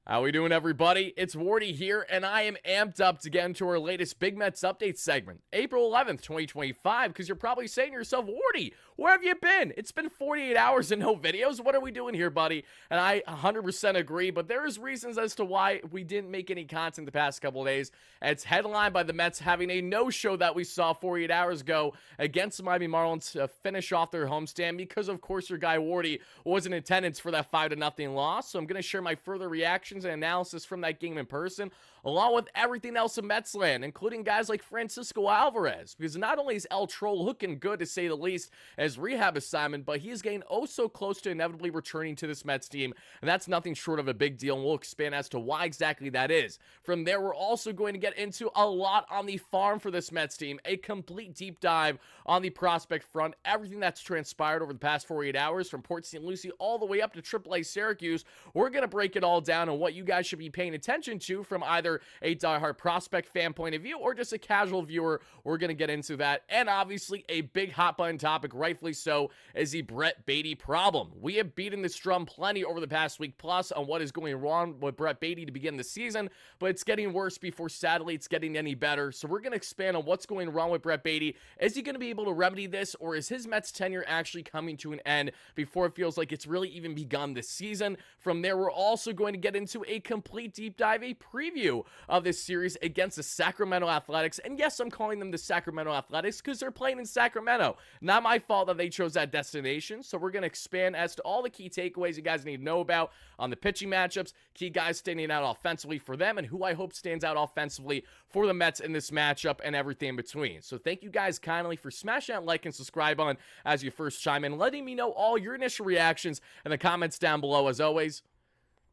How we doing, everybody? It's Wardy here, and I am amped up to get into our latest Big Mets update segment, April 11th, 2025, because you're probably saying to yourself, Wardy, where have you been? It's been 48 hours and no videos. What are we doing here, buddy? And I 100% agree, but there is reasons as to why we didn't make any content the past couple of days. And it's headlined by the Mets having a no-show that we saw 48 hours ago against the Miami Marlins to finish off their homestand because, of course, your guy Wardy was in attendance for that 5-0 loss. So I'm going to share my further reactions and analysis from that game in person, along with everything else in Mets land, including guys like Francisco Alvarez, because not only is El Troll looking good, to say the least, as rehab assignment, but he is getting oh so close to inevitably returning to this Mets team, and that's nothing short of a big deal, and we'll expand as to why exactly that is. From there, we're also going to get into a lot on the farm for this Mets team, a complete deep dive on the prospect front, everything that's transpired over the past 48 hours, from Port St. Lucie all the way up to AAA Syracuse. We're going to break it all down and what you guys should be paying attention to from either a diehard prospect fan point of view or just a casual viewer. We're going to get into that. And obviously a big hot button topic, rightfully so, is the Brett Baty problem. We have beaten this drum plenty over the past week plus on what is going wrong with Brett Baty to begin the season, but it's getting worse before sadly it's getting any better. So we're going to expand on what's going wrong with Brett Baty. Is he going to be able to remedy this, or is his Mets tenure actually coming to an end before it feels like it's really even begun this season? From there, we're also going to get into a complete deep dive, a preview of this series against the Sacramento Athletics. And yes, I'm calling them the Sacramento Athletics because they're playing in Sacramento. Not my fault that they chose that destination. So we're going to expand as to all the key takeaways you guys need to know about on the pitching matchups, key guys standing out offensively for them, and who I hope stands out offensively for the Mets in this matchup, and everything in between. So thank you guys kindly for smashing that like and subscribe button as you first chime in, letting me know all your initial reactions in the comments down below as always.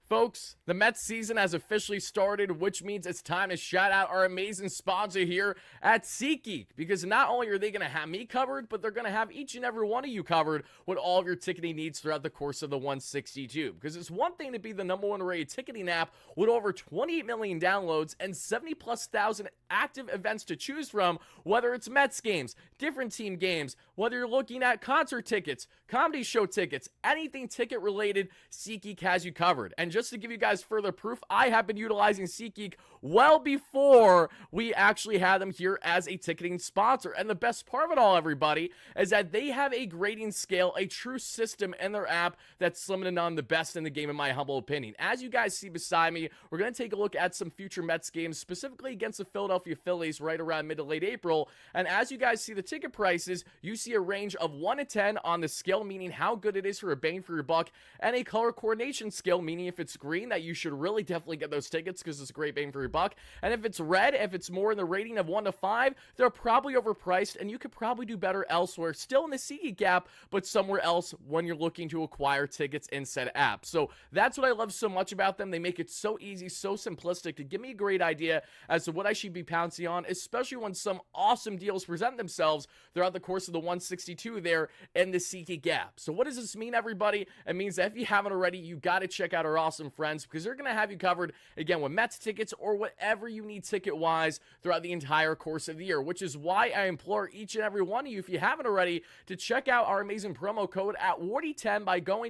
Folks, the Mets season has officially started, which means it's time to shout out our amazing sponsor here at Seatgeek, because not only are they going to have me covered, but they're going to have each and every one of you covered with all of your ticketing needs throughout the course of the 162. Because it's one thing to be the #1 rated ticketing app with over 28 million downloads and 70,000+ active events to choose from, whether it's Mets games, different team games, whether you're looking at concert tickets, comedy show tickets, anything ticket related, SeatGeek has you covered. And just to give you guys further proof, I have been utilizing SeatGeek well before we actually had them here as a ticketing sponsor. And the best part of it all, everybody, is that they have a grading scale, a true system in their app that's slim to none, the best in the game in my humble opinion. As you guys see beside me, we're going to take a look at some future Mets games, specifically against the Philadelphia Phillies right around mid to late April. And as you guys see the ticket prices, you see a range of 1 to 10 on the scale, meaning how good it is for a bang for your buck, and a color coordination scale, meaning if it's green, that you should really definitely get those tickets because it's a great bang for your buck. And if it's red, if it's more in the rating of 1 to 5, they're probably overpriced and you could probably do better elsewhere, still in the SeatGeek app, but somewhere else when you're looking to acquire tickets in said app. So that's what I love so much about them. They make it so easy, so simplistic to give me a great idea as to what I should be pouncing on, especially when some awesome deals present themselves throughout the course of the 162 there in the SeatGeek app. So what does this mean, everybody? It means that if you haven't already, you got to check out our awesome friends, because they're going to have you covered, again, with Mets tickets or whatever you need ticket-wise throughout the entire course of the year, which is why I implore each and every one of you, if you haven't already, to check out our amazing promo code at WardyNYM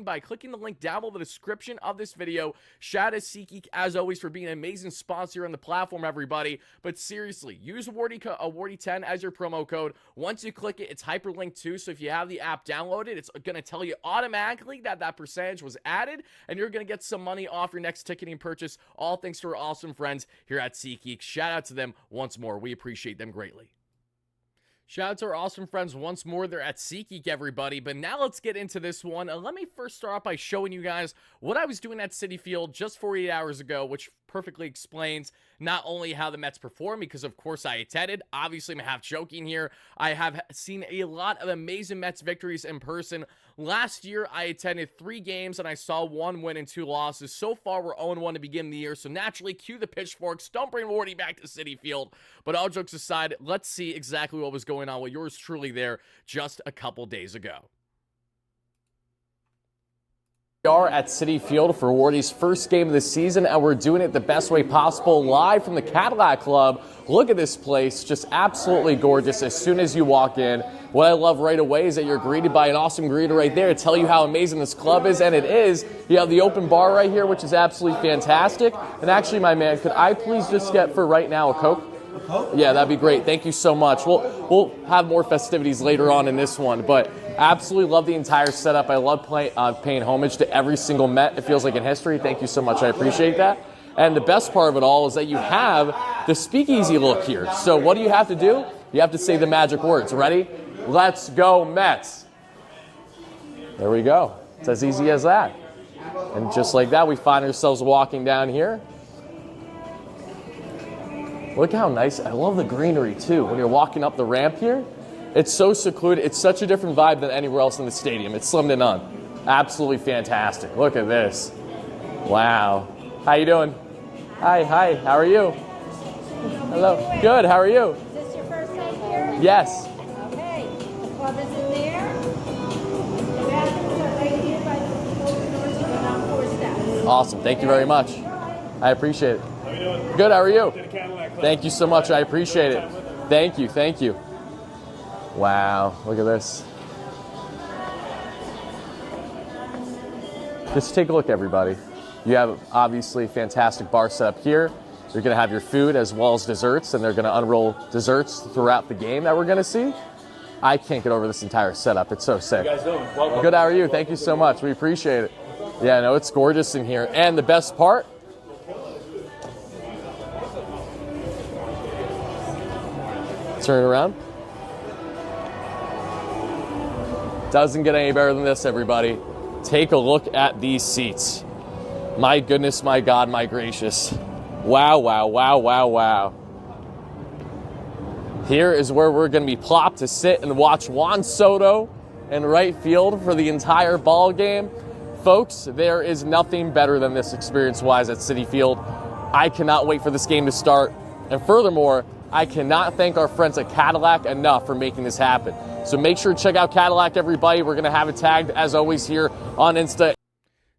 by clicking the link down below the description of this video. Shout out to SeatGeek, as always, for being an amazing sponsor on the platform, everybody. But seriously, use WardyNYM as your promo code. Once you click it, it's hyperlinked too, so if you have the app downloaded, it's going to tell you automatically that that percentage was added, and you're going to get some money off your next ticketing purchase, all thanks to our awesome friends here at SeatGeek. Shout out to them once more. We appreciate them greatly. Shout out to our awesome friends once more. They're at SeatGeek, everybody. But now let's get into this one. Let me first start off by showing you guys what I was doing at Citi Field just 48 hours ago, which perfectly explains not only how the Mets perform, because of course I attended. Obviously, I'm half joking here. I have seen a lot of amazing Mets victories in person. Last year, I attended 3 games and I saw 1 win and 2 losses. So far, we're 0-1 to begin the year. So naturally, cue the pitchforks. Don't bring Wardy back to Citi Field. But all jokes aside, let's see exactly what was going on with yours truly there just a couple days ago. We are at Citi Field for Wardy's first game of the season, and we're doing it the best way possible, live from the Cadillac Club. Look at this place, just absolutely gorgeous as soon as you walk in. What I love right away is that you're greeted by an awesome greeter right there to tell you how amazing this club is, and it is. You have the open bar right here, which is absolutely fantastic. And actually, my man, could I please just get for right now a Coke? Yeah, that'd be great. Thank you so much. We'll have more festivities later on in this one, but absolutely love the entire setup. I love paying homage to every single Met. It feels like in history. Thank you so much. I appreciate that. And the best part of it all is that you have the speakeasy look here. So what do you have to do? You have to say the magic words. Ready? Let's go Mets. There we go. It's as easy as that. And just like that, we find ourselves walking down here. Look how nice. I love the greenery, too. When you're walking up the ramp here, it's so secluded. It's such a different vibe than anywhere else in the stadium. It's slim to none. Absolutely fantastic. Look at this. Wow. How you doing? Hi. How are you? Hello. Good. How are you? Is this your first day here? Yes. Okay. The club is in there. The bathrooms are right here by the open doors. You go down 4 steps. Awesome. Thank you very much. I appreciate it. How you doing? Good. How are you? To the Cadillac Club. Thank you so much. I appreciate it. Thank you. Wow. Look at this. Just take a look, everybody. You have obviously a fantastic bar setup here. You're going to have your food as well as desserts, and they're going to unroll desserts throughout the game that we're going to see. I can't get over this entire setup. It's so sick. How you guys doing? Welcome. Good. How are you? Thank you so much. We appreciate it. Yeah, no, it's gorgeous in here. And the best part, turn it around. Doesn't get any better than this, everybody. Take a look at these seats. My goodness, my God, my gracious. Wow. Here is where we're going to be plopped to sit and watch Juan Soto in right field for the entire ball game. Folks, there is nothing better than this experience-wise at Citi Field. I cannot wait for this game to start. And furthermore, I cannot thank our friends at Cadillac enough for making this happen. So make sure to check out Cadillac, everybody. We're going to have it tagged, as always, here on Insta.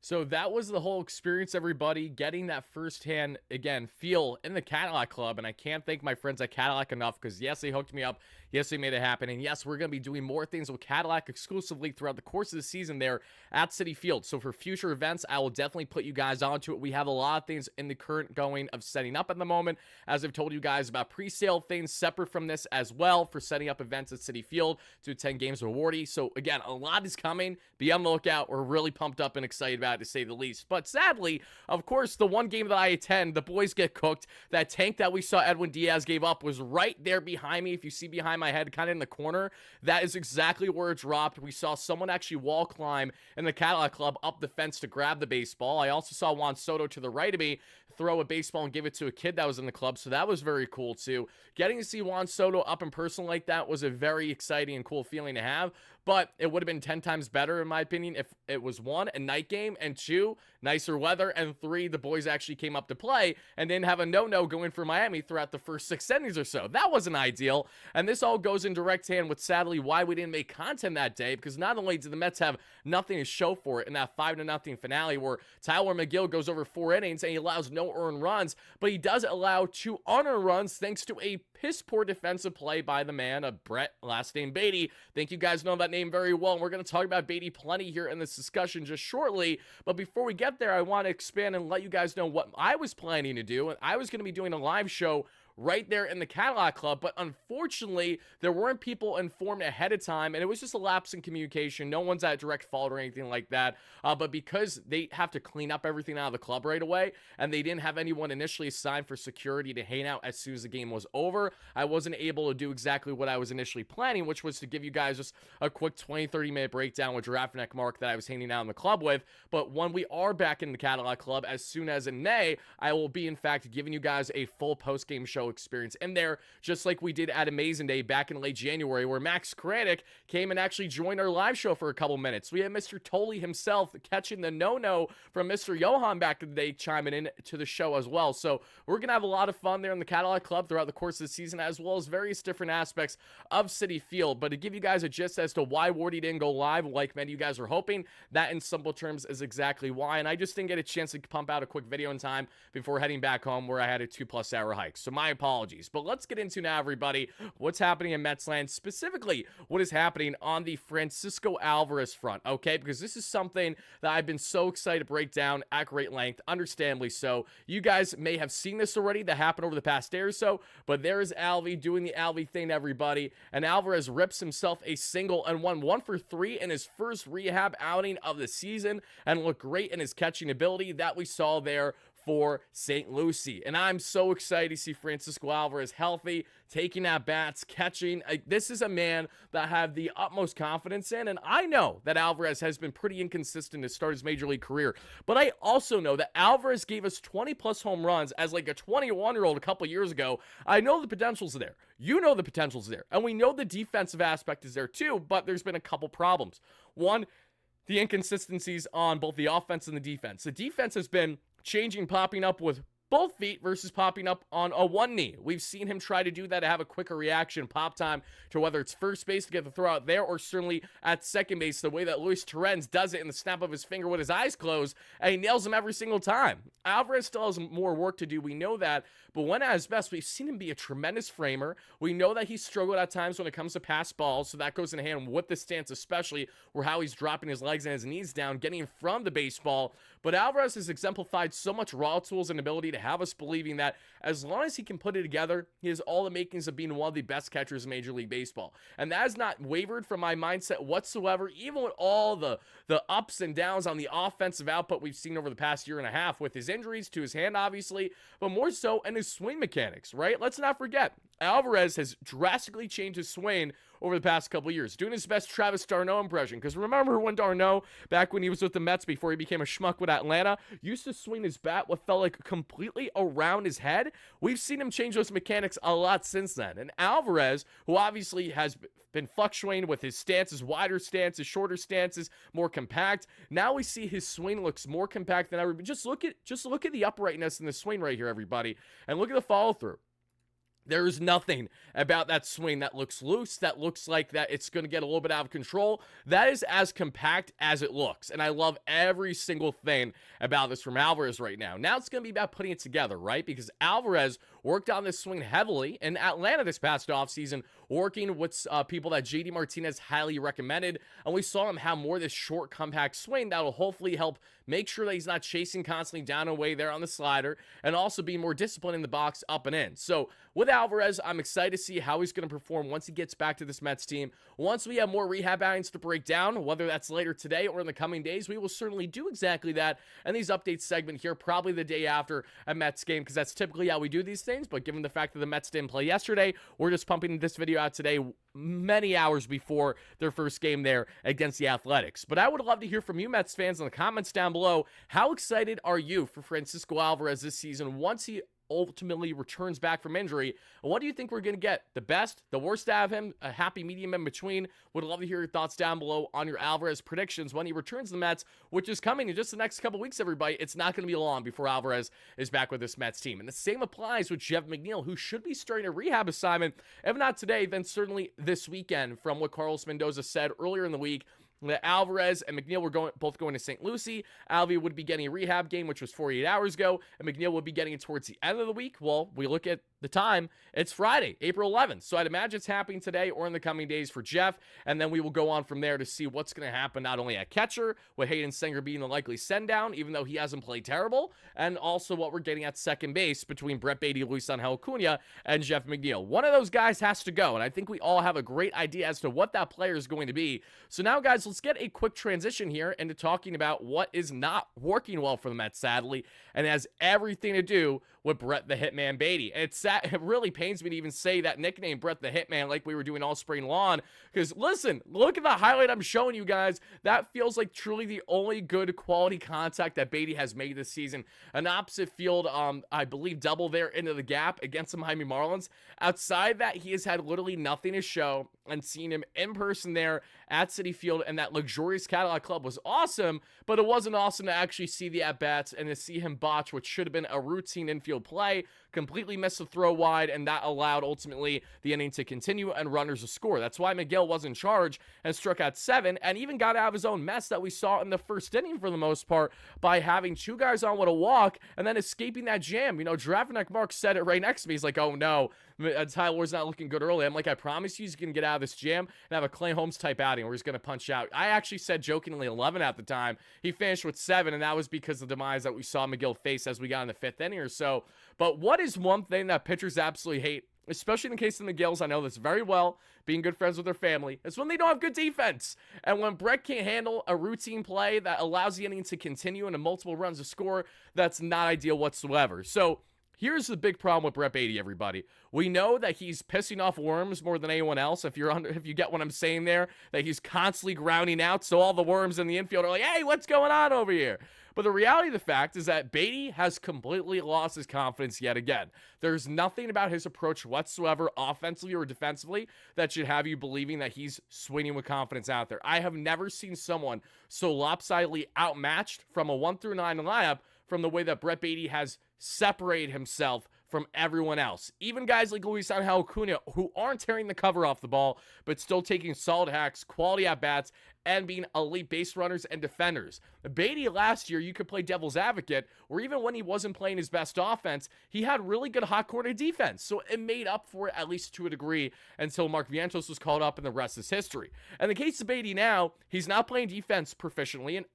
So that was the whole experience, everybody, getting that firsthand, again, feel in the Cadillac Club. And I can't thank my friends at Cadillac enough because, yes, they hooked me up. Yes, they made it happen. And, yes, we're going to be doing more things with Cadillac exclusively throughout the course of the season there at Citi Field. So for future events, I will definitely put you guys onto it. We have a lot of things in the current going of setting up at the moment. As I've told you guys about pre-sale things separate from this as well for setting up events at Citi Field to attend games with Wardy. So, again, a lot is coming. Be on the lookout. We're really pumped up and excited about it, to say the least. But sadly, of course, the one game that I attend, the boys get cooked. That tank that we saw Edwin Diaz gave up was right there behind me. If you see behind my head, kind of in the corner, that is exactly where it dropped. We saw someone actually wall climb in the Cadillac Club up the fence to grab the baseball. I also saw Juan Soto to the right of me throw a baseball and give it to a kid that was in the club, so that was very cool too. Getting to see Juan Soto up in person like that was a very exciting and cool feeling to have, but it would have been 10 times better, in my opinion, if it was 1, a night game, and 2, nicer weather, and 3, the boys actually came up to play and didn't have a no-no going for Miami throughout the first 6 innings or so. That wasn't ideal, and this all goes in direct hand with, sadly, why we didn't make content that day, because not only did the Mets have nothing to show for it in that 5-0 finale where Tyler McGill goes over 4 innings and he allows no earned runs, but he does allow 2 unearned runs thanks to a piss-poor defensive play by the man of Brett, last name Baty. Think you guys know that name very well, and we're going to talk about Baty plenty here in this discussion just shortly. But before we get there, I want to expand and let you guys know what I was planning to do. And I was going to be doing a live show right there in the Cadillac Club, but unfortunately, there weren't people informed ahead of time, and it was just a lapse in communication. No one's at direct fault or anything like that, but because they have to clean up everything out of the club right away, and they didn't have anyone initially assigned for security to hang out as soon as the game was over, I wasn't able to do exactly what I was initially planning, which was to give you guys just a quick 20-30 minute breakdown with Giraffe Neck Mark that I was hanging out in the club with. But when we are back in the Cadillac Club, as soon as in May, I will be, in fact, giving you guys a full post-game show show experience in there, just like we did at Amazing Day back in late January, where Max Kranick came and actually joined our live show for a couple minutes. We had Mr. Tolley himself catching the no-no from Mr. Johan back in the day, chiming in to the show as well. So we're going to have a lot of fun there in the Cadillac Club throughout the course of the season, as well as various different aspects of Citi Field. But to give you guys a gist as to why Wardy didn't go live like many of you guys are hoping, that in simple terms is exactly why. And I just didn't get a chance to pump out a quick video in time before heading back home, where I had a 2+ hour hike. So my apologies. But let's get into now, everybody, what's happening in Metsland, specifically what is happening on the Francisco Alvarez front, okay? Because this is something that I've been so excited to break down at great length, understandably so. You guys may have seen this already that happened over the past day or so, but there is Alvy doing the Alvy thing, everybody. And Alvarez rips himself a single and won 1 for 3 in his first rehab outing of the season, and looked great in his catching ability that we saw there for St. Lucie. And I'm so excited to see Francisco Alvarez healthy, taking at bats, catching. This is a man that I have the utmost confidence in, and I know that Alvarez has been pretty inconsistent to start his major league career, but I also know that Alvarez gave us 20+ home runs as like a 21-year-old a couple years ago. I know the potential's there. You know the potential's there, and we know the defensive aspect is there too, but there's been a couple problems. One, the inconsistencies on both the offense and the defense. The defense has been changing, popping up with both feet versus popping up on a one knee. We've seen him try to do that to have a quicker reaction, pop time, to whether it's first base to get the throw out there, or certainly at second base, the way that Luis Torrens does it in the snap of his finger with his eyes closed, and he nails him every single time. Alvarez still has more work to do, we know that, but when at his best, we've seen him be a tremendous framer. We know that he's struggled at times when it comes to pass balls, so that goes in hand with the stance, especially where how he's dropping his legs and his knees down, getting from the baseball. But Alvarez has exemplified so much raw tools and ability to have us believing that as long as he can put it together, he has all the makings of being one of the best catchers in Major League Baseball. And that has not wavered from my mindset whatsoever, even with all the ups and downs on the offensive output we've seen over the past year and a half, with his injuries to his hand, obviously, but more so in his swing mechanics, right? Let's not forget, Alvarez has drastically changed his swing over the past couple years, doing his best Travis d'Arnaud impression. Because remember when d'Arnaud, back when he was with the Mets before he became a schmuck with Atlanta, used to swing his bat what felt like completely around his head? We've seen him change those mechanics a lot since then. And Alvarez, who obviously has been fluctuating with his stances, wider stances, shorter stances, more compact. Now we see his swing looks more compact than ever. But just look at the uprightness in the swing right here, everybody, and look at the follow through. There's nothing about that swing that looks loose, that looks like that it's going to get a little bit out of control. That is as compact as it looks, and I love every single thing about this from Alvarez right now. Now it's going to be about putting it together, right? Because Alvarez worked on this swing heavily in Atlanta this past offseason, working with people that JD Martinez highly recommended, and we saw him have more of this short, compact swing that will hopefully help make sure that he's not chasing constantly down and away there on the slider, and also be more disciplined in the box up and in. So with Alvarez, I'm excited to see how he's going to perform once he gets back to this Mets team. Once we have more rehab outings to break down, whether that's later today or in the coming days, we will certainly do exactly that in these updates segment here, probably the day after a Mets game, because that's typically how we do these things. But given the fact that the Mets didn't play yesterday, we're just pumping this video out today, many hours before their first game there against the Athletics. But I would love to hear from you Mets fans in the comments down below. How excited are you for Francisco Alvarez this season once he ultimately returns back from injury? And what do you think we're going to get? The best, the worst out of him, a happy medium in between? Would love to hear your thoughts down below on your Alvarez predictions when he returns to the Mets, which is coming in just the next couple weeks, everybody. It's not going to be long before Alvarez is back with this Mets team. And the same applies with Jeff McNeil, who should be starting a rehab assignment, if not today, then certainly this weekend, from what Carlos Mendoza said earlier in the week. That Alvarez and McNeil were both going to St. Lucie. Alvy would be getting a rehab game, which was 48 hours ago, and McNeil would be getting it towards the end of the week. Well, we look at the time, it's Friday, April 11th. So I'd imagine it's happening today or in the coming days for Jeff, and then we will go on from there to see what's going to happen not only at catcher, with Hayden Singer being the likely send-down, even though he hasn't played terrible, and also what we're getting at second base between Brett Baty, Luis Angel Acuna, and Jeff McNeil. One of those guys has to go, and I think we all have a great idea as to what that player is going to be. So now, guys, guys, let's get a quick transition here into talking about what is not working well for the Mets, sadly, and has everything to do with Brett the Hitman Baty. It really pains me to even say that nickname, Brett the Hitman, like we were doing all spring long, because listen, look at the highlight I'm showing you guys. That feels like truly the only good quality contact that Baty has made this season. An opposite field, I believe, double there into the gap against the Miami Marlins. Outside that, he has had literally nothing to show, and seeing him in person there at Citi Field and that luxurious Cadillac Club was awesome, but it wasn't awesome to actually see the at-bats and to see him botch what should have been a routine infield play, completely missed the throw wide, and that allowed ultimately the inning to continue and runners to score. That's why Miguel was in charge and struck out 7 and even got out of his own mess that we saw in the first inning for the most part by having 2 guys on with a walk and then escaping that jam. You know, Drafneck Mark said it right next to me. He's like, oh no, Tyler's not looking good early. I'm like, I promise you he's going to get out of this jam and have a Clay Holmes type outing where he's going to punch out. I actually said jokingly 11 at the time. He finished with 7, and that was because of the demise that we saw Miguel face as we got in the 5th inning or so. But what is one thing that pitchers absolutely hate, especially in the case of the Miguels? I know this very well, being good friends with their family, is when they don't have good defense. And when Brett can't handle a routine play that allows the inning to continue and multiple runs to score, that's not ideal whatsoever. So here's the big problem with Brett Baty, everybody. We know that he's pissing off worms more than anyone else. If you get what I'm saying there, that he's constantly grounding out, so all the worms in the infield are like, hey, what's going on over here? But the reality of the fact is that Baty has completely lost his confidence yet again. There's nothing about his approach whatsoever, offensively or defensively, that should have you believing that he's swinging with confidence out there. I have never seen someone so lopsidedly outmatched from a 1 through 9 lineup from the way that Brett Baty has separated himself from everyone else. Even guys like Luis Angel Acuna, who aren't tearing the cover off the ball, but still taking solid hacks, quality at-bats, and being elite base runners and defenders. Baty last year, you could play devil's advocate, or even when he wasn't playing his best offense, he had really good hot corner defense. So it made up for it, at least to a degree, until Mark Vientos was called up, and the rest is history. And the case of Baty now, he's not playing defense proficiently, and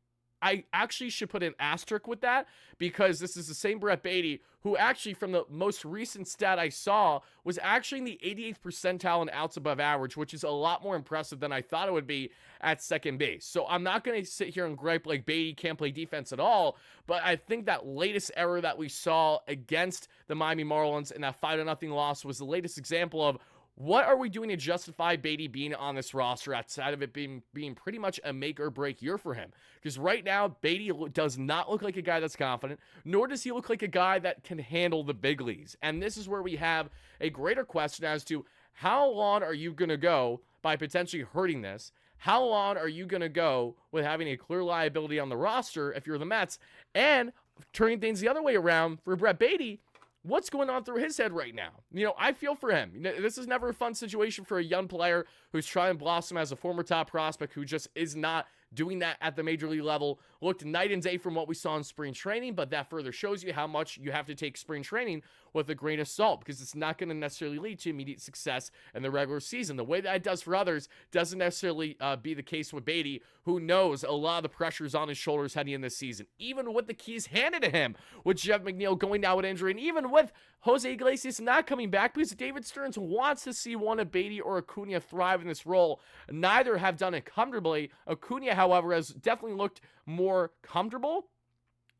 I actually should put an asterisk with that, because this is the same Brett Baty who actually, from the most recent stat I saw, was actually in the 88th percentile in outs above average, which is a lot more impressive than I thought it would be at second base. So I'm not going to sit here and gripe like Baty can't play defense at all, but I think that latest error that we saw against the Miami Marlins in that 5-0 loss was the latest example of what are we doing to justify Baty being on this roster outside of it being pretty much a make or break year for him? Because right now, Baty does not look like a guy that's confident, nor does he look like a guy that can handle the big leagues. And this is where we have a greater question as to how long are you going to go by potentially hurting this? How long are you going to go with having a clear liability on the roster if you're the Mets? And turning things the other way around for Brett Baty, what's going on through his head right now? You know, I feel for him. You know, this is never a fun situation for a young player who's trying to blossom as a former top prospect who just is not doing that at the major league level. Looked night and day from what we saw in spring training, but that further shows you how much you have to take spring training with a grain of salt, because it's not going to necessarily lead to immediate success in the regular season. The way that it does for others doesn't necessarily be the case with Baty, who knows a lot of the pressures on his shoulders heading in this season, even with the keys handed to him, with Jeff McNeil going down with injury, and even with Jose Iglesias not coming back, because David Stearns wants to see one of Baty or Acuna thrive in this role. Neither have done it comfortably. Acuna, however, has definitely looked more comfortable,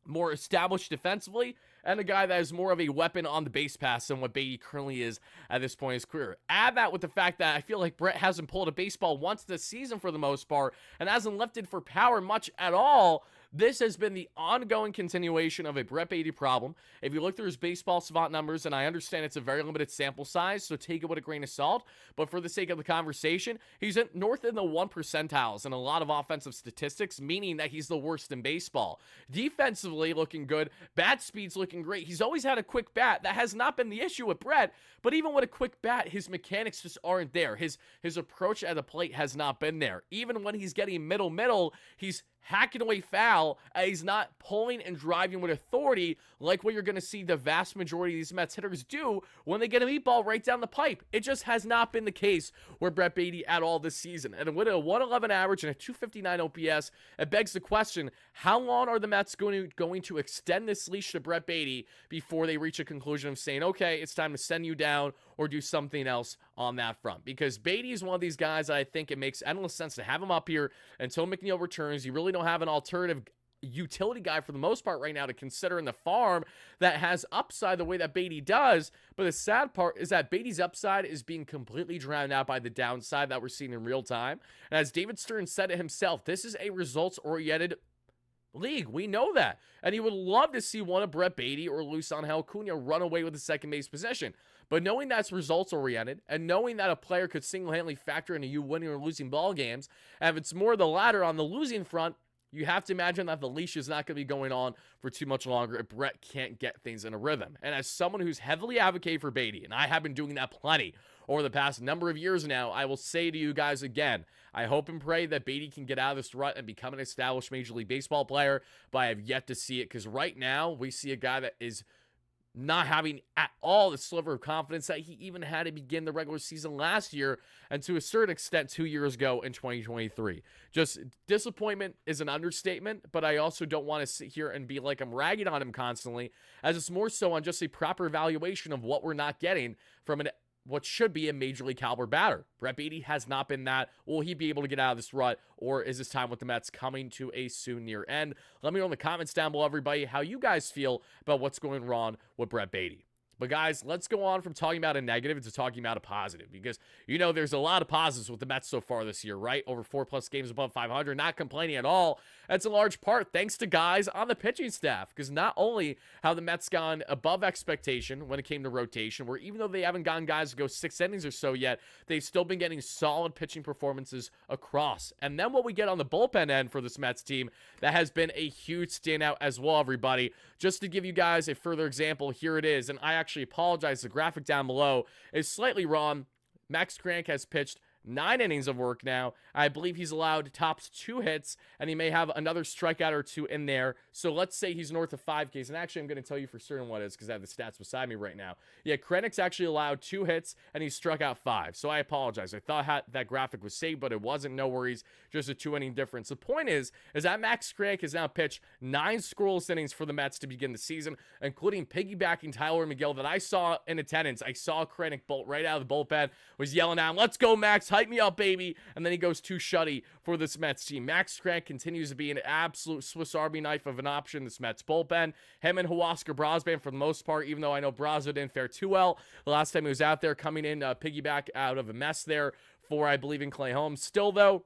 more established defensively, and a guy that is more of a weapon on the base pass than what Baty currently is at this point in his career. Add that with the fact that I feel like Brett hasn't pulled a baseball once this season for the most part, and hasn't lifted for power much at all. This has been the ongoing continuation of a Brett Baty problem. If you look through his baseball savant numbers, and I understand it's a very limited sample size, so take it with a grain of salt, but for the sake of the conversation, he's north in the 1 percentiles in a lot of offensive statistics, meaning that he's the worst in baseball. Defensively, looking good. Bat speed's looking great. He's always had a quick bat. That has not been the issue with Brett, but even with a quick bat, his mechanics just aren't there. His approach at the plate has not been there. Even when he's getting middle, he's hacking away foul. He's not pulling and driving with authority like what you're going to see the vast majority of these Mets hitters do when they get a meatball right down the pipe. It just has not been the case with Brett Baty at all this season. And with a 111 average and a 259 OPS, it begs the question, how long are the Mets going to extend this leash to Brett Baty before they reach a conclusion of saying, okay, it's time to send you down or do something else on that front, because Baty is one of these guys that I think it makes endless sense to have him up here until McNeil returns. You really don't have an alternative utility guy for the most part right now to consider in the farm that has upside the way that Baty does. But the sad part is that Baty's upside is being completely drowned out by the downside that we're seeing in real time. And as David Stern said it himself, this is a results-oriented league. We know that. And he would love to see one of Brett Baty or Luis Angel Acuna run away with the second base position. But knowing that's results-oriented and knowing that a player could single-handedly factor into you winning or losing ball games, and if it's more the latter on the losing front, you have to imagine that the leash is not going to be going on for too much longer if Brett can't get things in a rhythm. And as someone who's heavily advocated for Baty, and I have been doing that plenty over the past number of years now, I will say to you guys again, I hope and pray that Baty can get out of this rut and become an established Major League Baseball player, but I have yet to see it, because right now we see a guy that is not having at all the sliver of confidence that he even had to begin the regular season last year, and to a certain extent 2 years ago in 2023. Just disappointment is an understatement, but I also don't want to sit here and be like I'm ragging on him constantly, as it's more so on just a proper evaluation of what we're not getting from what should be a major league caliber batter. Brett Baty has not been that. Will he be able to get out of this rut, or is his time with the Mets coming to a soon near end? Let me know in the comments down below, everybody, how you guys feel about what's going wrong with Brett Baty. But guys, let's go on from talking about a negative to talking about a positive, because you know there's a lot of positives with the Mets so far this year, right? Over 4+ games above 500, not complaining at all. That's in large part thanks to guys on the pitching staff, because not only have the Mets gone above expectation when it came to rotation, where even though they haven't gotten guys to go 6 innings or so yet, they've still been getting solid pitching performances across. And then what we get on the bullpen end for this Mets team, that has been a huge standout as well, everybody. Just to give you guys a further example, here it is, and I actually apologize, the graphic down below is slightly wrong. Max Kranick has pitched 9 innings of work now. I believe he's allowed tops 2 hits, and he may have another strikeout or 2 in there. So let's say he's north of 5 Ks. And actually, I'm going to tell you for certain what it is, because I have the stats beside me right now. Yeah, Kranick's actually allowed 2 hits, and he struck out 5. So I apologize. I thought that graphic was saved, but it wasn't. No worries. Just a 2-inning difference. The point is that Max Kranick has now pitched 9 scoreless innings for the Mets to begin the season, including piggybacking Tyler McGill that I saw in attendance. I saw Kranick bolt right out of the bullpen, was yelling out, "Let's go, Max. Hype me up, baby." And then he goes 2 shutty for this Mets team. Max Kranick continues to be an absolute Swiss Army knife of an option, this Mets bullpen. Him and Huascar Brosban for the most part, even though I know Brazo didn't fare too well the last time he was out there, coming in piggyback out of a mess there for, I believe, in Clay Holmes. Still, though,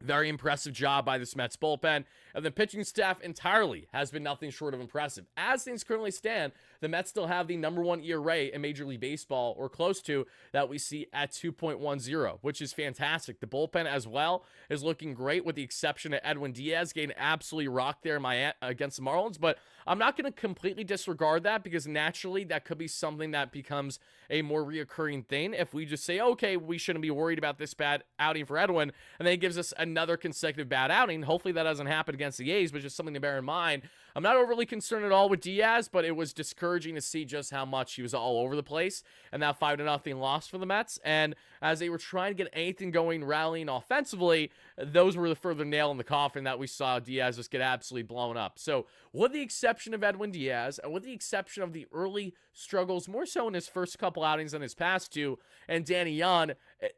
very impressive job by this Mets bullpen. And the pitching staff entirely has been nothing short of impressive. As things currently stand, the Mets still have the #1 ERA in Major League Baseball, or close to, that we see at 2.10, which is fantastic. The bullpen as well is looking great, with the exception of Edwin Diaz getting absolutely rocked there against the Marlins. But I'm not going to completely disregard that, because naturally that could be something that becomes a more reoccurring thing if we just say, okay, we shouldn't be worried about this bad outing for Edwin, and then he gives us another consecutive bad outing. Hopefully that doesn't happen against the A's, but just something to bear in mind. I'm not overly concerned at all with Diaz, but it was discouraging to see just how much he was all over the place, and that 5-0 loss for the Mets. And as they were trying to get anything going, rallying offensively, those were the further nail in the coffin that we saw Diaz just get absolutely blown up. So with the exception of Edwin Diaz, and with the exception of the early struggles, more so in his first couple outings than his past 2, and Danny Young,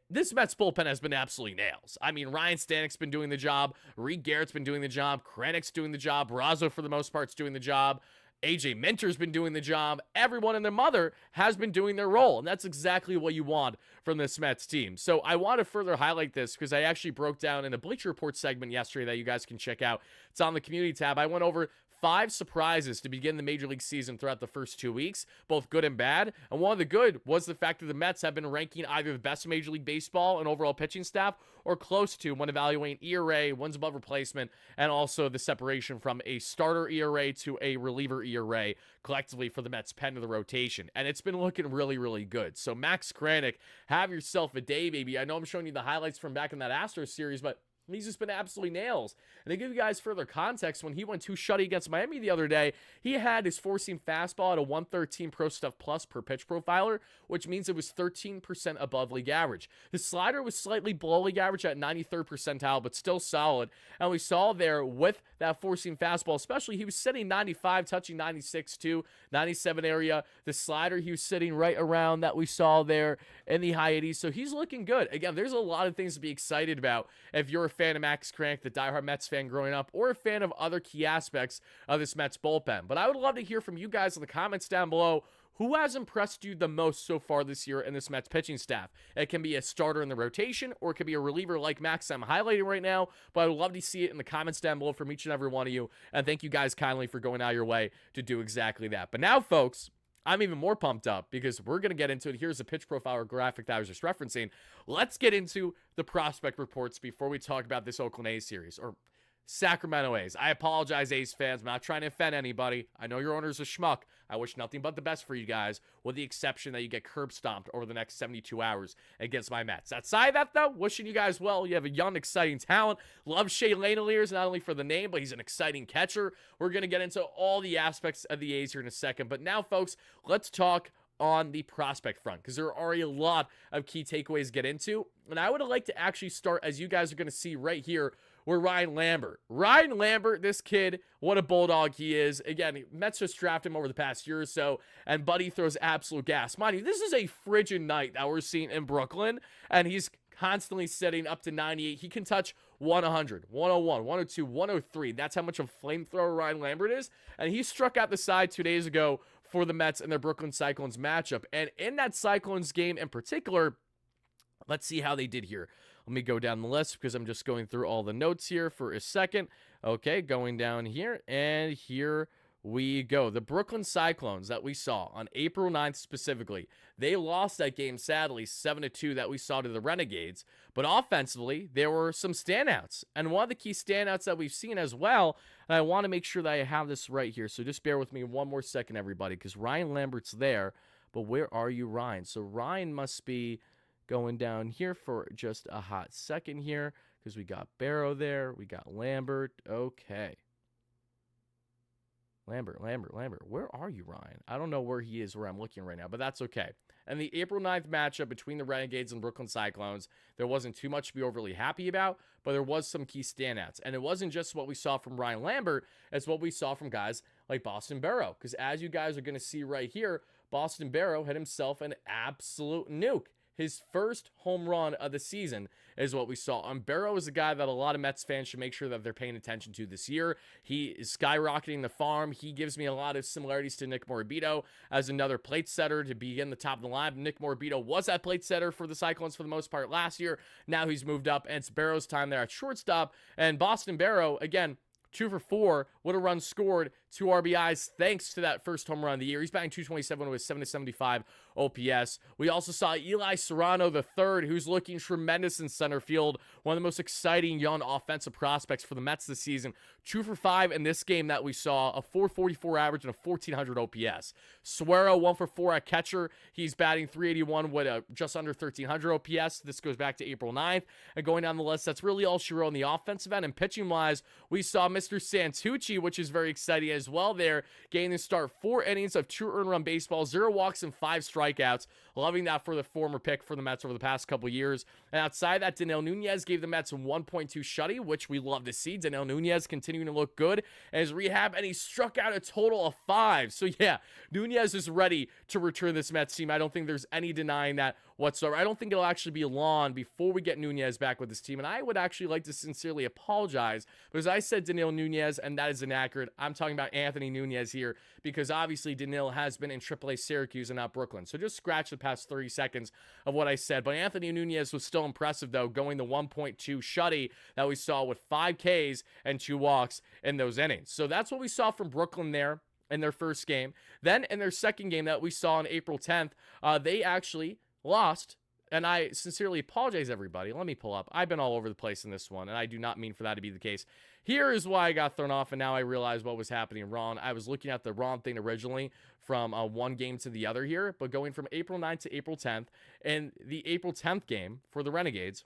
this Mets bullpen has been absolutely nails. I mean, Ryan Stanek's been doing the job, Reed Garrett's been doing the job, Kranick's doing the job, Brazo for the most part's doing the job, AJ Minter's been doing the job. Everyone and their mother has been doing their role, and that's exactly what you want from this Mets team. So I want to further highlight this, because I actually broke down in a Bleacher Report segment yesterday that you guys can check out. It's on the community tab. I went over 5 surprises to begin the Major League season throughout the first 2 weeks, both good and bad. And one of the good was the fact that the Mets have been ranking either the best in Major League Baseball and overall pitching staff, or close to, when evaluating ERA, wins above replacement, and also the separation from a starter ERA to a reliever ERA collectively for the Mets pen to the rotation. And it's been looking really, really good. So Max Kranick, have yourself a day, baby. I know I'm showing you the highlights from back in that Astros series, but He's just been absolutely nails. And to give you guys further context, when he went 2 shutty against Miami the other day, he had his four-seam fastball at a 113 Pro Stuff Plus per pitch profiler, which means it was 13% above league average. His slider was slightly below league average at 93rd percentile, but still solid. And we saw there with that four-seam fastball, especially, he was sitting 95, touching 96 too, 97 area. The slider, he was sitting right around that we saw there in the high 80s. So he's looking good. Again, there's a lot of things to be excited about if you're a fan of Max Kranick, the diehard Mets fan growing up, or a fan of other key aspects of this Mets bullpen. But I would love to hear from you guys in the comments down below. Who has impressed you the most so far this year in this Mets pitching staff? It can be a starter in the rotation, or it could be a reliever like Max I'm highlighting right now, but I would love to see it in the comments down below from each and every one of you, and thank you guys kindly for going out of your way to do exactly that. But now, folks, I'm even more pumped up because we're going to get into it. Here's a pitch profile graphic that I was just referencing. Let's get into the prospect reports before we talk about this Oakland A's series, or Sacramento A's. I apologize, A's fans. I'm not trying to offend anybody. I know your owner's a schmuck. I wish nothing but the best for you guys, with the exception that you get curb stomped over the next 72 hours against my Mets. Outside of that, though, wishing you guys well. You have a young, exciting talent. Love Shea Langeliers, not only for the name, but he's an exciting catcher. We're going to get into all the aspects of the A's here in a second. But now, folks, let's talk on the prospect front, because there are already a lot of key takeaways to get into. And I would like to actually start, as you guys are going to see right here, with Ryan Lambert. Ryan Lambert, this kid, what a bulldog he is. Again, Mets just drafted him over the past year or so, and Buddy throws absolute gas. Mind you, this is a frigid night that we're seeing in Brooklyn, and he's constantly sitting up to 98. He can touch 100, 101, 102, 103. That's how much of a flamethrower Ryan Lambert is. And he struck out the side 2 days ago for the Mets in their Brooklyn Cyclones matchup. And in that Cyclones game in particular, let's see how they did here. Let me go down the list because I'm just going through all the notes here for a second. Okay, going down here, and here we go. The Brooklyn Cyclones that we saw on April 9th specifically, they lost that game, sadly, 7-2 that we saw to the Renegades. But offensively, there were some standouts. And one of the key standouts that we've seen as well, and I want to make sure that I have this right here, so just bear with me one more second, everybody, because Ryan Lambert's there. But where are you, Ryan? So Ryan must be going down here for just a hot second here, because we got Barrow there, we got Lambert. Okay, Lambert, where are you, Ryan? I don't know where he is, where I'm looking right now, but that's okay. And the April 9th matchup between the Renegades and Brooklyn Cyclones, there wasn't too much to be overly happy about, but there was some key standouts. And it wasn't just what we saw from Ryan Lambert, it's what we saw from guys like Boston Barrow, because as you guys are going to see right here, Boston Barrow had himself an absolute nuke. His first home run of the season is what we saw. And Barrow is a guy that a lot of Mets fans should make sure that they're paying attention to this year. He is skyrocketing the farm. He gives me a lot of similarities to Nick Morabito as another plate setter to be in the top of the line. Nick Morabito was that plate setter for the Cyclones for the most part last year. Now he's moved up, and it's Barrow's time there at shortstop. And Boston Barrow, again, 2 for 4, with a run scored, 2 RBIs, thanks to that first home run of the year. He's batting .227 with 775 OPS. We also saw Eli Serrano III, who's looking tremendous in center field. One of the most exciting young offensive prospects for the Mets this season. 2 for 5 in this game that we saw, a .444 average and a 1,400 OPS. Suero, 1 for 4 at catcher. He's batting .381 with a just under 1,300 OPS. This goes back to April 9th. And going down the list, that's really all she wrote on the offensive end. And pitching-wise, we saw Mr. Santucci, which is very exciting as well there, getting to start 4 innings of 2 earned run baseball, 0 walks and 5 strikeouts. Loving that for the former pick for the Mets over the past couple years. And outside that, Danil Nunez gave the Mets a 1.2 shutty, which we love to see. Danil Nunez continuing to look good as Rehab, and he struck out a total of 5. So yeah, Nunez is ready to return this Mets team. I don't think there's any denying that whatsoever. I don't think it'll actually be long before we get Nunez back with this team, and I would actually like to sincerely apologize because I said Danil Nunez, and that is inaccurate. I'm talking about Anthony Nunez here because obviously Danil has been in AAA Syracuse and not Brooklyn. So just scratch the past 30 seconds of what I said. But Anthony Nunez was still impressive, though, going the 1.2 shutty that we saw with 5 Ks and 2 walks in those innings. So that's what we saw from Brooklyn there in their first game. Then in their second game that we saw on April 10th, they actually lost. And I sincerely apologize, everybody. Let me pull up. I've been all over the place in this one, and I do not mean for that to be the case. Here is why I got thrown off, and now I realize what was happening wrong. I was looking at the wrong thing originally from one game to the other here, but going from April 9th to April 10th, and the April 10th game for the Renegades,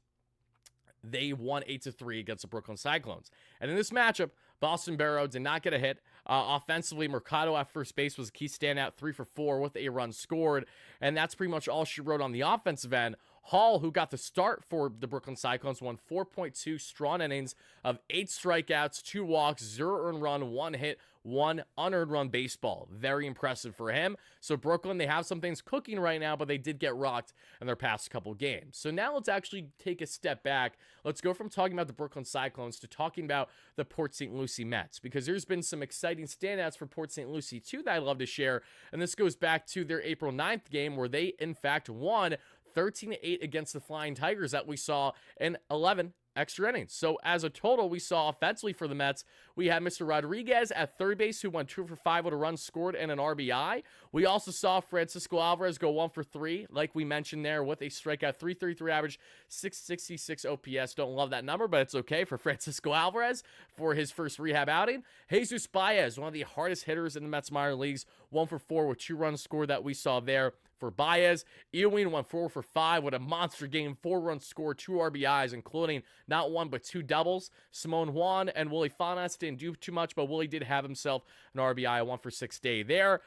they won 8-3 against the Brooklyn Cyclones. And in this matchup, Boston Barrow did not get a hit. Offensively, Mercado at first base was a key standout, 3 for 4 with a run scored. And that's pretty much all she wrote on the offensive end. Hall, who got the start for the Brooklyn Cyclones, won 4.2 strong innings of 8 strikeouts, 2 walks, 0 earned run, 1 hit, 1 unearned run baseball. Very impressive for him. So Brooklyn, they have some things cooking right now, but they did get rocked in their past couple games. So now let's actually take a step back. Let's go from talking about the Brooklyn Cyclones to talking about the Port St. Lucie Mets, because there's been some exciting standouts for Port St. Lucie too that I'd love to share. And this goes back to their April 9th game where they, in fact, won 13-8 against the Flying Tigers that we saw in 11 extra innings. So as a total, we saw offensively for the Mets, we had Mr. Rodriguez at third base, who went 2 for 5 with a run scored and an RBI. We also saw Francisco Alvarez go 1 for 3, like we mentioned there, with a strikeout, 333 average, 666 OPS. Don't love that number, but it's okay for Francisco Alvarez for his first rehab outing. Jesus Baez, one of the hardest hitters in the Mets minor leagues, 1 for 4 with 2 runs scored that we saw there for Baez. Ewing went 4 for 5 with a monster game, 4 runs scored, 2 RBIs, including not 1 but 2 doubles. Simone Juan and Willie Fanas didn't do too much, but Willie did have himself an RBI, a 1 for 6 day there.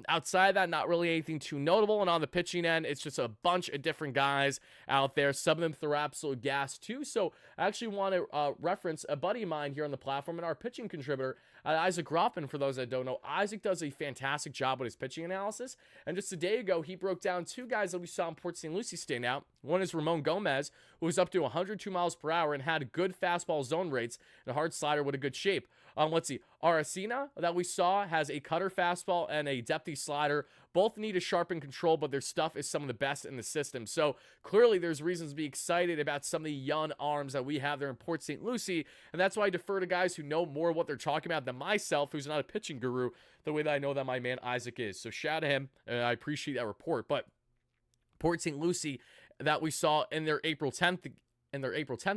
Outside of that, not really anything too notable. And on the pitching end, it's just a bunch of different guys out there. Some of them throw absolute gas too. So I actually want to reference a buddy of mine here on the platform and our pitching contributor, Isaac Groffman. For those that don't know, Isaac does a fantastic job with his pitching analysis. And just a day ago, he broke down 2 guys that we saw in Port St. Lucie stand out. One is Ramon Gomez, who was up to 102 miles per hour and had good fastball zone rates and a hard slider with a good shape. Let's see. Aracena, that we saw, has a cutter fastball and a depthy slider. Both need to sharpen control, but their stuff is some of the best in the system. So clearly there's reasons to be excited about some of the young arms that we have there in Port St. Lucie. And that's why I defer to guys who know more what they're talking about than myself, who's not a pitching guru, the way that I know that my man Isaac is. So shout out to him. I appreciate that report. But Port St. Lucie, that we saw in their April 10th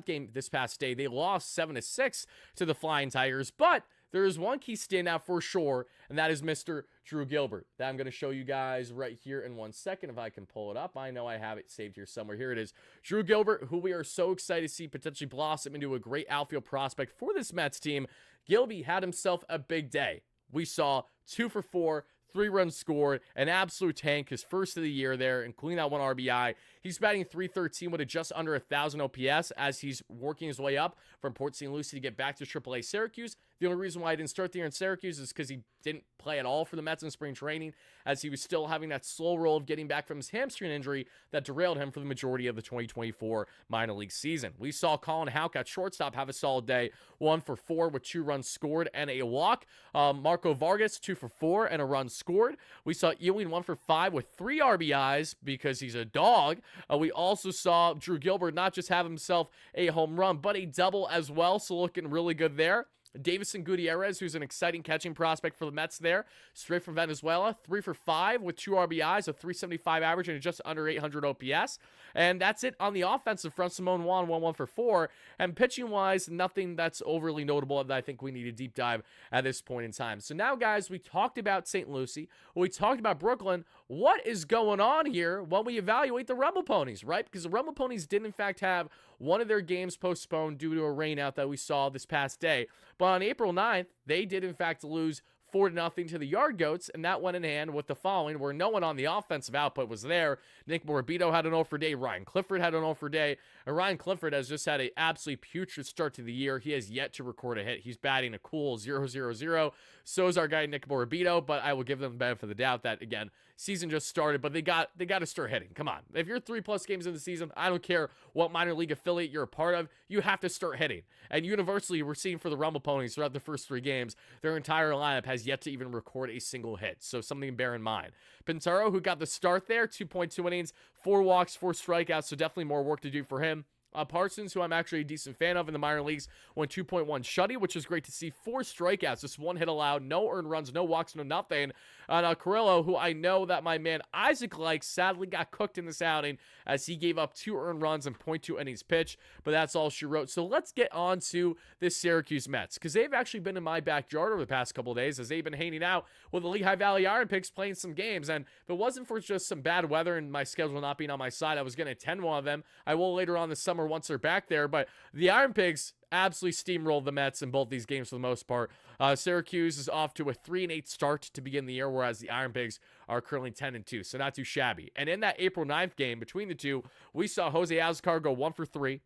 game this past day, they lost 7-6 to the Flying Tigers, but there is one key standout for sure, and that is Mr. Drew Gilbert, that I'm going to show you guys right here in 1 second if I can pull it up. I know I have it saved here somewhere. Here it is. Drew Gilbert, who we are so excited to see potentially blossom into a great outfield prospect for this Mets team. Gilby had himself a big day. We saw 2 for 4, 3 runs scored, an absolute tank, his first of the year there, including that 1 RBI. He's batting .313 with a just under 1,000 OPS as he's working his way up from Port St. Lucie to get back to AAA Syracuse. The only reason why I didn't start there in Syracuse is because he didn't play at all for the Mets in spring training, as he was still having that slow roll of getting back from his hamstring injury that derailed him for the majority of the 2024 minor league season. We saw Colin Houck at shortstop have a solid day, 1 for 4 with 2 runs scored and a walk. Marco Vargas, 2 for 4 and a run scored. We saw Ewing 1 for 5 with 3 RBIs because he's a dog. We also saw Drew Gilbert not just have himself a home run, but a double as well, so looking really good there. Davison Gutierrez, who's an exciting catching prospect for the Mets there, straight from Venezuela, 3 for 5 with 2 RBIs, a .375 average, and just under 800 OPS. And that's it on the offensive front. Simone Juan, 1 for 4. And pitching-wise, nothing that's overly notable that I think we need a deep dive at this point in time. So now, guys, we talked about St. Lucie. We talked about Brooklyn. What is going on here when we evaluate the Rebel Ponies, right? Because the Rebel Ponies did, in fact, have one of their games postponed due to a rainout that we saw this past day. But on April 9th, they did, in fact, lose 4-0 to the Yard Goats, and that went in hand with the following, where no one on the offensive output was there. Nick Morabito had an 0 for day. Ryan Clifford had an 0 for day. And Ryan Clifford has just had an absolutely putrid start to the year. He has yet to record a hit. He's batting a cool 0-0-0. So is our guy Nick Morabito, but I will give them the benefit of the doubt that, again, season just started, but they got to start hitting. Come on. If you're 3+ games in the season, I don't care what minor league affiliate you're a part of, you have to start hitting. And universally, we're seeing for the Rumble Ponies throughout the first 3 games, their entire lineup has yet to even record a single hit. So something to bear in mind. Pintaro, who got the start there, 2.2 innings, 4 walks, 4 strikeouts, so definitely more work to do for him. Parsons, who I'm actually a decent fan of in the minor leagues, went 2.1 shutty, which is great to see. 4 strikeouts, just 1 hit allowed, no earned runs, no walks, no nothing. And Carrillo, who I know that my man Isaac likes, sadly got cooked in this outing as he gave up 2 earned runs and .2 innings pitched, but that's all she wrote. So let's get on to this Syracuse Mets, because they've actually been in my backyard over the past couple of days as they've been hanging out with the Lehigh Valley Iron Pigs playing some games. And if it wasn't for just some bad weather and my schedule not being on my side, I was going to attend one of them. I will later on this summer summer once they're back there. But the Iron Pigs absolutely steamrolled the Mets in both these games for the most part. Syracuse is off to a 3-8 start to begin the year, whereas the Iron Pigs are currently 10-2, so not too shabby. And in that April 9th game between the two, we saw Jose Azocar go 1 for 3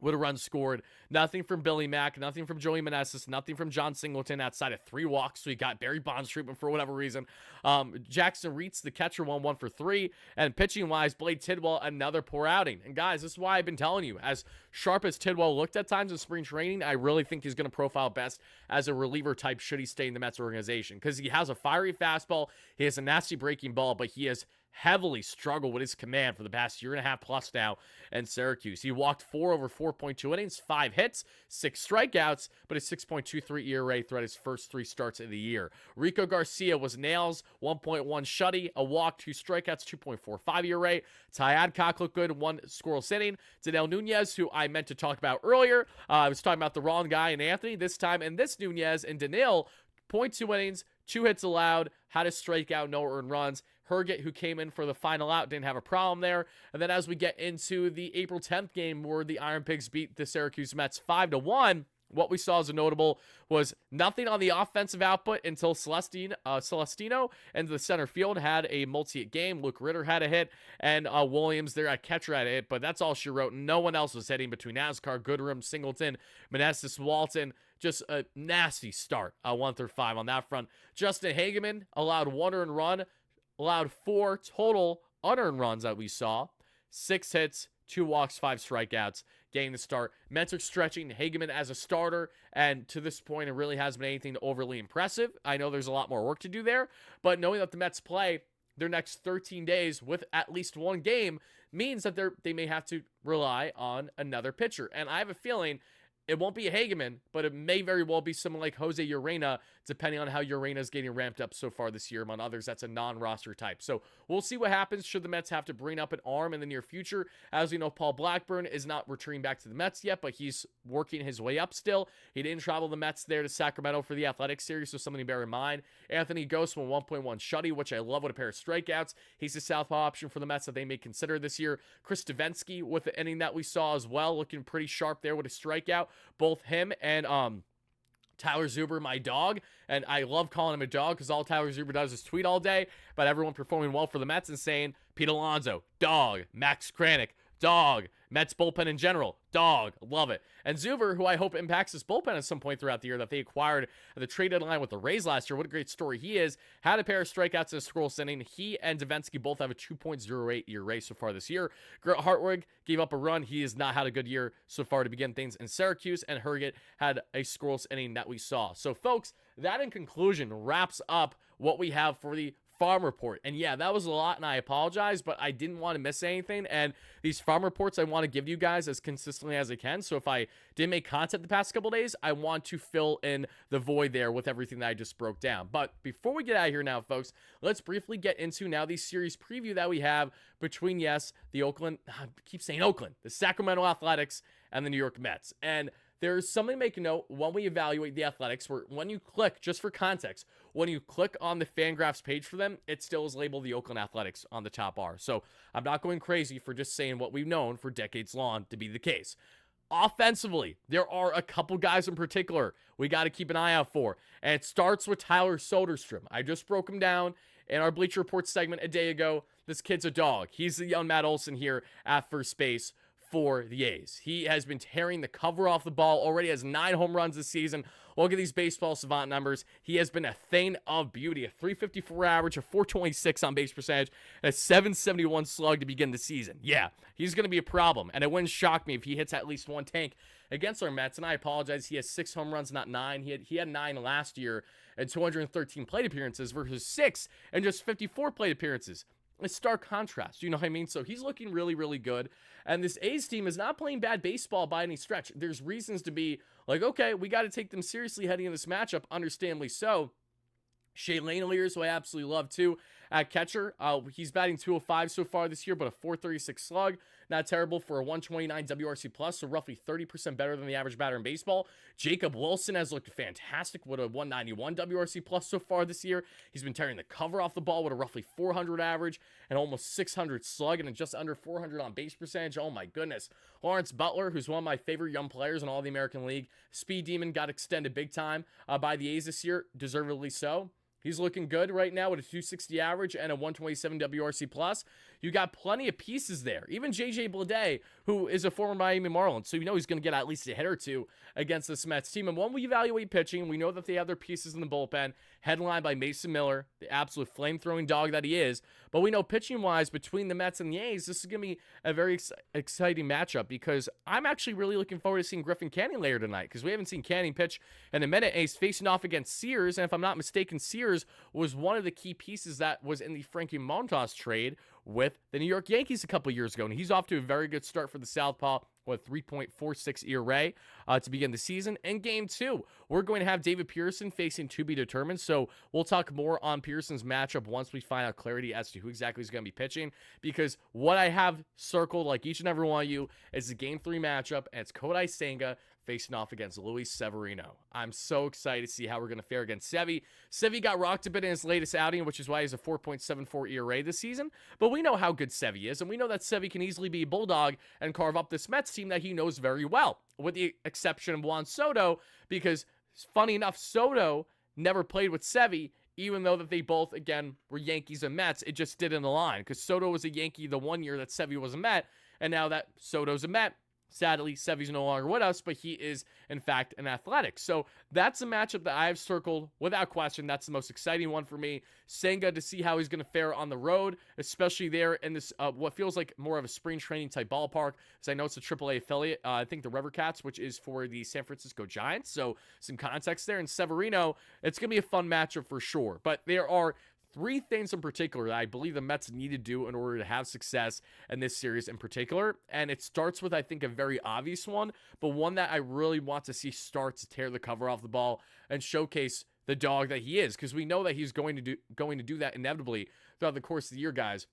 with a run scored. Nothing from Billy Mack, nothing from Joey Meneses, nothing from John Singleton outside of 3 walks. So he got Barry Bonds treatment for whatever reason. Jackson Reitz, the catcher, won 1 for 3. And pitching wise, Blade Tidwell, another poor outing. And guys, this is why I've been telling you, as sharp as Tidwell looked at times in spring training, I really think he's going to profile best as a reliever type should he stay in the Mets organization. Because he has a fiery fastball, he has a nasty breaking ball, but he has heavily struggled with his command for the past year and a half plus now in Syracuse. He walked 4 over 4.2 innings, 5 hits, 6 strikeouts, but a 6.23 ERA throughout his first 3 starts of the year. Rico Garcia was nails, 1.1 shutty, a walk, 2 strikeouts, 2.45 ERA. Ty Adcock looked good, 1 scoreless inning. Danel Nunez, who I meant to talk about earlier, I was talking about the wrong guy in Anthony this time, and this Nunez and Danil, 0.2 innings, 2 hits allowed, had a strikeout, no earned runs. Herget, who came in for the final out, didn't have a problem there. And then as we get into the April 10th game where the Iron Pigs beat the Syracuse Mets 5-1, what we saw as a notable was nothing on the offensive output until Celestino and the center field had a multi-hit game. Luke Ritter had a hit, and Williams there at catcher had a hit, but that's all she wrote. No one else was hitting between NASCAR, Goodrum, Singleton, Meneses, Walton. Just a nasty start, 1 through 5 on that front. Justin Hageman allowed 1 earned run, allowed 4 total unearned runs that we saw. 6 hits, 2 walks, 5 strikeouts, getting the start. Mets are stretching Hageman as a starter, and to this point, it really hasn't been anything overly impressive. I know there's a lot more work to do there, but knowing that the Mets play their next 13 days with at least 1 game means that they may have to rely on another pitcher. And I have a feeling it won't be a Hageman, but it may very well be someone like Jose Urena, depending on how Urena is getting ramped up so far this year. Among others, that's a non-roster type. So we'll see what happens should the Mets have to bring up an arm in the near future. As we know, Paul Blackburn is not returning back to the Mets yet, but he's working his way up still. He didn't travel the Mets there to Sacramento for the Athletic Series, so something to bear in mind. Anthony Ghostman, 1.1 shutty, which I love with a pair of strikeouts. He's a southpaw option for the Mets that they may consider this year. Chris Davinsky with the inning that we saw as well, looking pretty sharp there with a strikeout. Both him and Tyler Zuber, my dog, and I love calling him a dog because all Tyler Zuber does is tweet all day about everyone performing well for the Mets and saying, Pete Alonso, dog, Max Kranick, dog, Mets bullpen in general, dog, love it. And Zuber, who I hope impacts his bullpen at some point throughout the year that they acquired at the trade deadline with the Rays last year. What a great story he is. Had a pair of strikeouts in a scoreless inning. He and Davinsky both have a 2.08 ERA so far this year. Garrett Hartwig gave up a run. He has not had a good year so far to begin things in Syracuse, and Herget had a scoreless inning that we saw. So, folks, that in conclusion wraps up what we have for the farm report. And yeah, that was a lot, and I apologize, but I didn't want to miss anything. And these farm reports I want to give you guys as consistently as I can. So if I didn't make content the past couple days, I want to fill in the void there with everything that I just broke down. But before we get out of here now, folks, let's briefly get into now the series preview that we have between, yes, the Oakland, I keep saying Oakland, the Sacramento Athletics and the New York Mets. And there's something to make a note when we evaluate the Athletics, where when you click, just for context, when you click on the Fangraphs page for them, it still is labeled the Oakland Athletics on the top bar. So I'm not going crazy for just saying what we've known for decades long to be the case. Offensively, there are a couple guys in particular we got to keep an eye out for. And it starts with Tyler Soderstrom. I just broke him down in our Bleacher Report segment a day ago. This kid's a dog. He's the young Matt Olson here at first base for the A's. He has been tearing the cover off the ball, already has 9 home runs this season. Look at these baseball savant numbers. He has been a thing of beauty. A 354 average, a 426 on base percentage, and a 771 slug to begin the season. Yeah, he's going to be a problem, and it wouldn't shock me if he hits at least 1 tank against our Mets. And I apologize, he has 6 home runs, not 9. He had 9 last year and 213 plate appearances versus 6 and just 54 plate appearances. A stark contrast, you know what I mean? So he's looking really, really good. And this A's team is not playing bad baseball by any stretch. There's reasons to be like, okay, we got to take them seriously heading into this matchup, understandably so. Shea Langeliers, who I absolutely love too, at catcher. He's batting 205 so far this year, but a 436 slug. Not terrible for a 129 WRC plus, so roughly 30% better than the average batter in baseball. Jacob Wilson has looked fantastic with a 191 WRC plus so far this year. He's been tearing the cover off the ball with a roughly 400 average and almost 600 slug and just under 400 on base percentage. Oh my goodness. Lawrence Butler, who's one of my favorite young players in all the American League. Speed Demon got extended big time by the A's this year, deservedly so. He's looking good right now with a 260 average and a 127 WRC plus. You got plenty of pieces there. Even JJ Bleday, who is a former Miami Marlin, so you know he's going to get at least a hit or two against this Mets team. And when we evaluate pitching, we know that they have their pieces in the bullpen, headlined by Mason Miller, the absolute flame-throwing dog that he is. But we know pitching-wise, between the Mets and the A's, this is going to be a very exciting matchup because I'm actually really looking forward to seeing Griffin Canning later tonight because we haven't seen Canning pitch in a minute. And he's facing off against Sears, and if I'm not mistaken, Sears was one of the key pieces that was in the Frankie Montas trade with the New York Yankees a couple years ago. And he's off to a very good start for the Southpaw with 3.46 ERA to begin the season. In game 2, we're going to have David Pearson facing to be determined. So we'll talk more on Pearson's matchup once we find out clarity as to who exactly is going to be pitching. Because what I have circled, like each and every one of you, is the game 3 matchup, and it's Kodai Senga facing off against Luis Severino. I'm so excited to see how we're going to fare against Sevy. Sevy got rocked a bit in his latest outing, which is why he has a 4.74 ERA this season. But we know how good Sevy is, and we know that Sevy can easily be a bulldog and carve up this Mets team that he knows very well, with the exception of Juan Soto, because funny enough, Soto never played with Sevy, even though that they both, again, were Yankees and Mets. It just didn't align, because Soto was a Yankee the one year that Sevy was a Met, and now that Soto's a Met, sadly, Sevy's no longer with us, but he is, in fact, an Athletic. So that's a matchup that I have circled without question. That's the most exciting one for me. Senga to see how he's going to fare on the road, especially there in this, what feels like more of a spring training type ballpark, because I know it's a AAA affiliate. I think the River Cats, which is for the San Francisco Giants. So some context there. And Severino, it's going to be a fun matchup for sure. But there are 3 things in particular that I believe the Mets need to do in order to have success in this series in particular. And it starts with, I think, a very obvious one, but one that I really want to see start to tear the cover off the ball and showcase the dog that he is, because we know that he's going to do that inevitably throughout the course of the year, guys.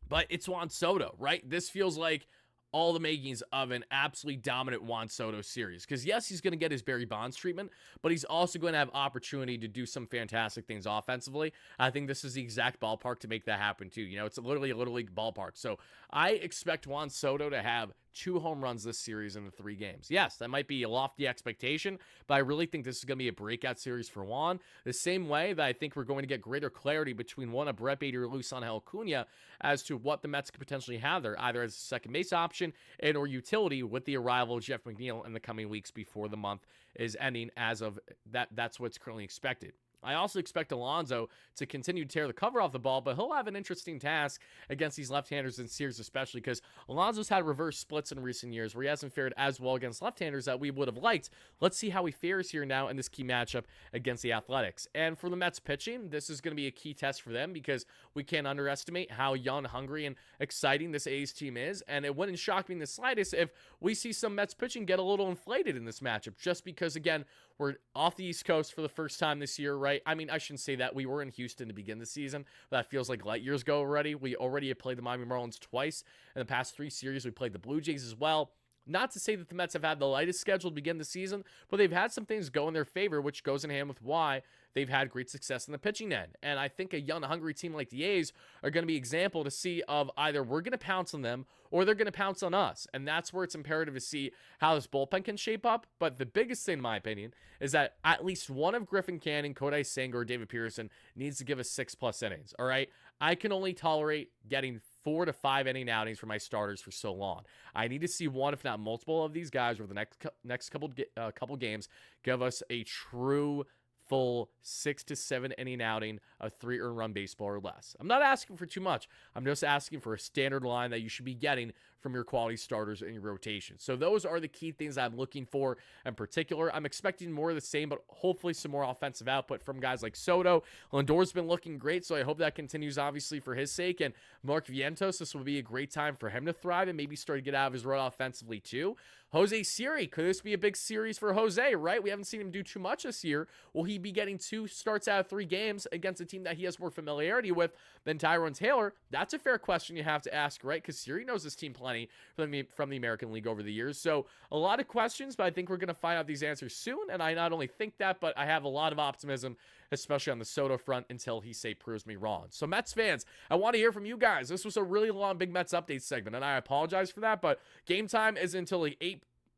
But it's Juan Soto, right? This feels like all the makings of an absolutely dominant Juan Soto series. Because yes, he's going to get his Barry Bonds treatment, but he's also going to have opportunity to do some fantastic things offensively. I think this is the exact ballpark to make that happen too. You know, it's literally a Little League ballpark. So I expect Juan Soto to have 2 home runs this series in the 3 games. Yes, that might be a lofty expectation, but I really think this is going to be a breakout series for Juan. The same way that I think we're going to get greater clarity between one of Brett Baty or Luis Angel Acuna as to what the Mets could potentially have there, either as a second base option and or utility with the arrival of Jeff McNeil in the coming weeks before the month is ending. As of that, that's what's currently expected. I also expect Alonso to continue to tear the cover off the ball, but he'll have an interesting task against these left-handers in series, especially because Alonso's had reverse splits in recent years where he hasn't fared as well against left-handers that we would have liked. Let's see how he fares here now in this key matchup against the Athletics. And for the Mets pitching, this is going to be a key test for them because we can't underestimate how young, hungry, and exciting this A's team is, and it wouldn't shock me in the slightest if we see some Mets pitching get a little inflated in this matchup, just because, again, we're off the East Coast for the first time this year, right? I mean, I shouldn't say that. We were in Houston to begin the season. That feels like light years ago already. We already have played the Miami Marlins twice. In the past 3 series, we played the Blue Jays as well. Not to say that the Mets have had the lightest schedule to begin the season, but they've had some things go in their favor, which goes in hand with why they've had great success in the pitching end. And I think a young, hungry team like the A's are going to be an example to see of either we're going to pounce on them or they're going to pounce on us. And that's where it's imperative to see how this bullpen can shape up. But the biggest thing, in my opinion, is that at least one of Griffin Canning, Kodai Senga, or David Pearson needs to give us 6+ innings, all right? I can only tolerate getting 4 to 5 inning outings for my starters for so long. I need to see one, if not multiple, of these guys over the next couple games give us a true full 6 to 7 inning outing of 3 earned run baseball or less. I'm not asking for too much. I'm just asking for a standard line that you should be getting from your quality starters in your rotation. So those are the key things I'm looking for in particular. I'm expecting more of the same, but hopefully some more offensive output from guys like Soto. Lindor's been looking great, so I hope that continues, obviously, for his sake. And Mark Vientos, this will be a great time for him to thrive and maybe start to get out of his rut offensively too. Jose Siri, could this be a big series for Jose, right? We haven't seen him do too much this year. Will he be getting 2 starts out of 3 games against a team that he has more familiarity with than Tyrone Taylor? That's a fair question you have to ask, right? Because Siri knows this team plenty from the American League over the years. So a lot of questions, but I think we're going to find out these answers soon. And I not only think that, but I have a lot of optimism, especially on the Soto front, until he proves me wrong. So Mets fans, I want to hear from you guys. This was a really long Big Mets update segment, and I apologize for that, but game time is until like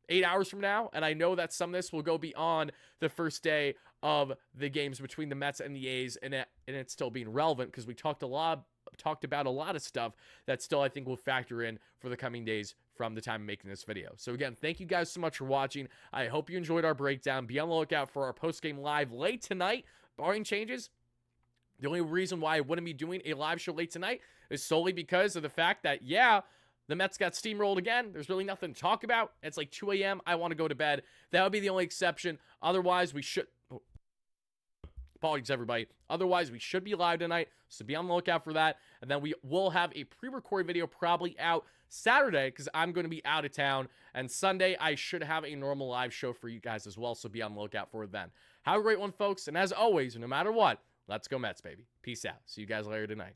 8 hours from now, and I know that some of this will go beyond the first day of the games between the Mets and the A's, and it's still being relevant because we talked about a lot of stuff that still I think will factor in for the coming days from the time of making this video. So again, thank you guys so much for watching. I hope you enjoyed our breakdown. Be on the lookout for our post-game live late tonight, barring changes. The only reason why I wouldn't be doing a live show late tonight is solely because of the fact that, yeah, the Mets got steamrolled again. There's really nothing to talk about. It's like 2 a.m. I want to go to bed. That would be the only exception. Otherwise, we should... Apologies, everybody. Otherwise, we should be live tonight, so be on the lookout for that. And then we will have a pre-recorded video probably out Saturday because I'm going to be out of town. And Sunday, I should have a normal live show for you guys as well, so be on the lookout for it then. Have a great one, folks. And as always, no matter what, let's go Mets, baby. Peace out. See you guys later tonight.